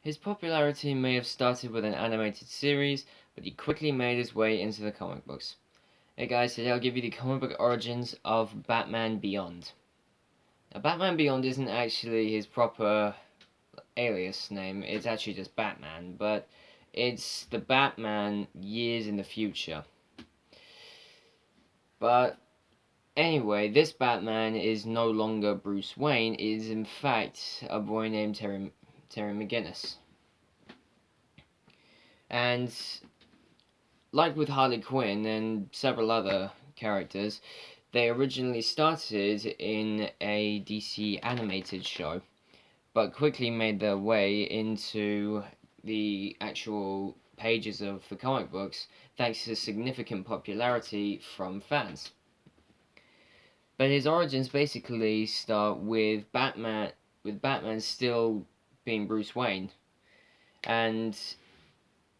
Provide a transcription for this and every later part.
His popularity may have started with an animated series, but he quickly made his way into the comic books. Hey guys, today I'll give you the comic book origins of Batman Beyond. Now, Batman Beyond isn't actually his proper alias name, it's actually just Batman, but it's the Batman years in the future. But anyway, this Batman is no longer Bruce Wayne, it is in fact a boy named Terry McGinnis. And like with Harley Quinn and several other characters, they originally started in a DC animated show, but quickly made their way into the actual pages of the comic books thanks to significant popularity from fans. But his origins basically start with Batman still being Bruce Wayne.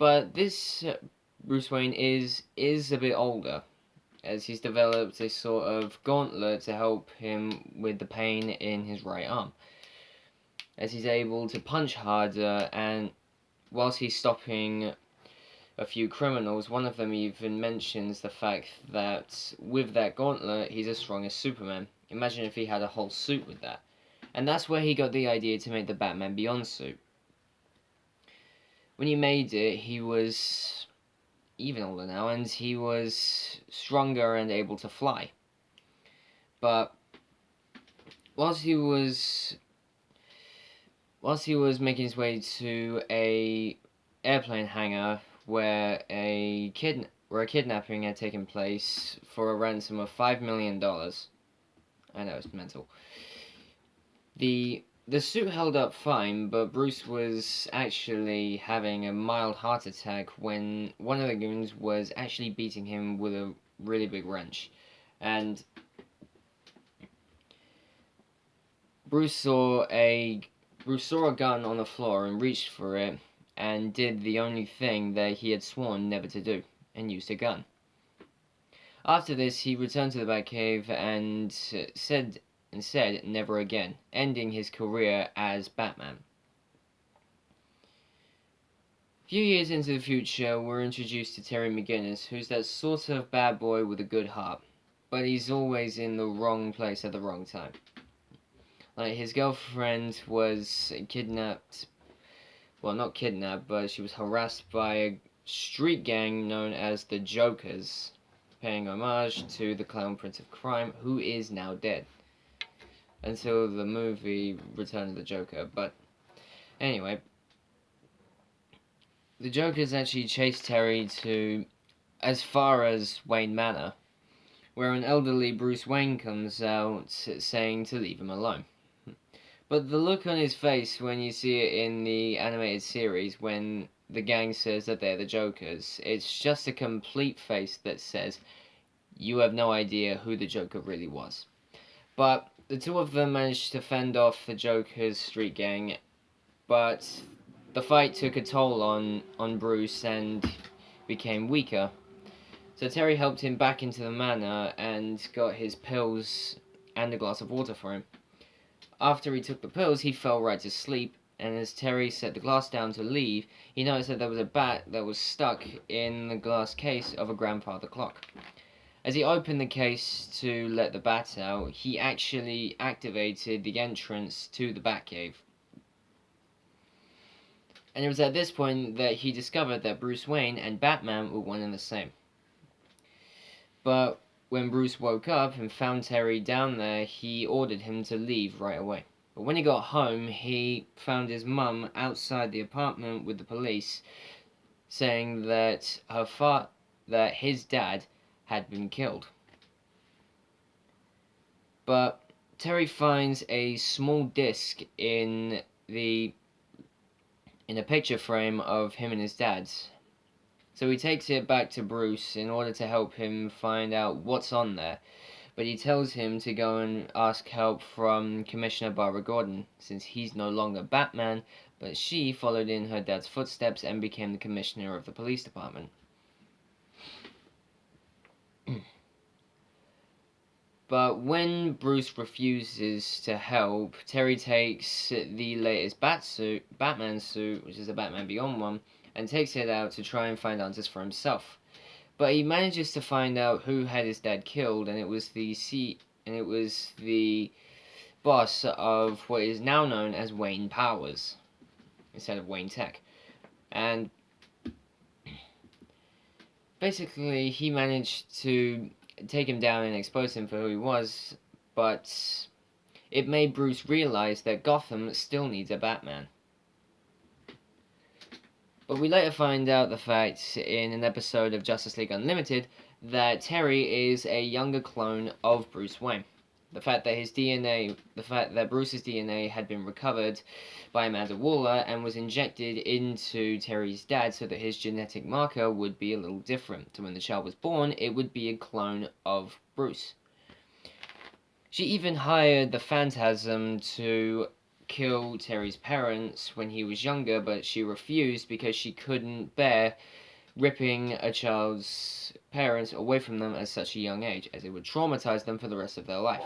But this Bruce Wayne is a bit older, as he's developed a sort of gauntlet to help him with the pain in his right arm, as he's able to punch harder, and whilst he's stopping a few criminals, one of them even mentions the fact that with that gauntlet he's as strong as Superman. Imagine if he had a whole suit with that. And that's where he got the idea to make the Batman Beyond suit. When he made it, he was even older now, and he was stronger and able to fly. But whilst he was making his way to a airplane hangar where a kidnapping had taken place for a ransom of $5 million. I know, it's mental. The suit held up fine, but Bruce was actually having a mild heart attack when one of the goons was actually beating him with a really big wrench. And Bruce saw a gun on the floor and reached for it and did the only thing that he had sworn never to do, and used a gun. After this, he returned to the Batcave and said never again, ending his career as Batman. A few years into the future, we're introduced to Terry McGinnis, who's that sort of bad boy with a good heart, but he's always in the wrong place at the wrong time. Like, his girlfriend was kidnapped, well, not kidnapped, but she was harassed by a street gang known as the Jokers, paying homage to the Clown Prince of Crime, who is now dead. Until the movie Return of the Joker. But anyway, the Jokers actually chased Terry to as far as Wayne Manor, where an elderly Bruce Wayne comes out saying to leave him alone. But the look on his face when you see it in the animated series, when the gang says that they're the Jokers, it's just a complete face that says, you have no idea who the Joker really was. But the two of them managed to fend off the Joker's street gang, but the fight took a toll on Bruce and became weaker. So Terry helped him back into the manor and got his pills and a glass of water for him. After he took the pills, he fell right to sleep, and as Terry set the glass down to leave, he noticed that there was a bat that was stuck in the glass case of a grandfather clock. As he opened the case to let the bat out, he actually activated the entrance to the Batcave. And it was at this point that he discovered that Bruce Wayne and Batman were one and the same. But when Bruce woke up and found Terry down there, he ordered him to leave right away. But when he got home, he found his mum outside the apartment with the police, saying that that his dad had been killed. But Terry finds a small disc in a picture frame of him and his dad. So he takes it back to Bruce in order to help him find out what's on there. But he tells him to go and ask help from Commissioner Barbara Gordon, since he's no longer Batman, but she followed in her dad's footsteps and became the commissioner of the police department. But when Bruce refuses to help, Terry takes the latest Batman suit, which is a Batman Beyond one, and takes it out to try and find answers for himself. But he manages to find out who had his dad killed, and it was the boss of what is now known as Wayne Powers instead of Wayne Tech. And basically, he managed to take him down and expose him for who he was, but it made Bruce realize that Gotham still needs a Batman. But we later find out the fact in an episode of Justice League Unlimited that Terry is a younger clone of Bruce Wayne. The fact that Bruce's DNA had been recovered by Amanda Waller and was injected into Terry's dad so that his genetic marker would be a little different. So when the child was born, it would be a clone of Bruce. She even hired the Phantasm to kill Terry's parents when he was younger, but she refused because she couldn't bear ripping a child's parents away from them at such a young age, as it would traumatize them for the rest of their life.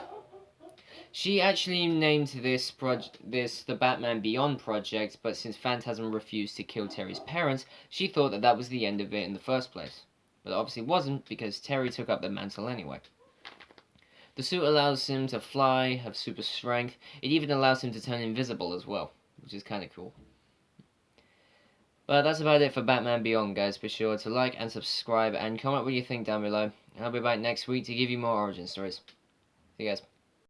She actually named this the Batman Beyond project, but since Phantasm refused to kill Terry's parents, she thought that that was the end of it in the first place. But it obviously wasn't, because Terry took up the mantle anyway. The suit allows him to fly, have super strength. It even allows him to turn invisible as well, which is kind of cool. But that's about it for Batman Beyond, guys. Be sure to like and subscribe and comment what you think down below. And I'll be back next week to give you more origin stories. See you guys.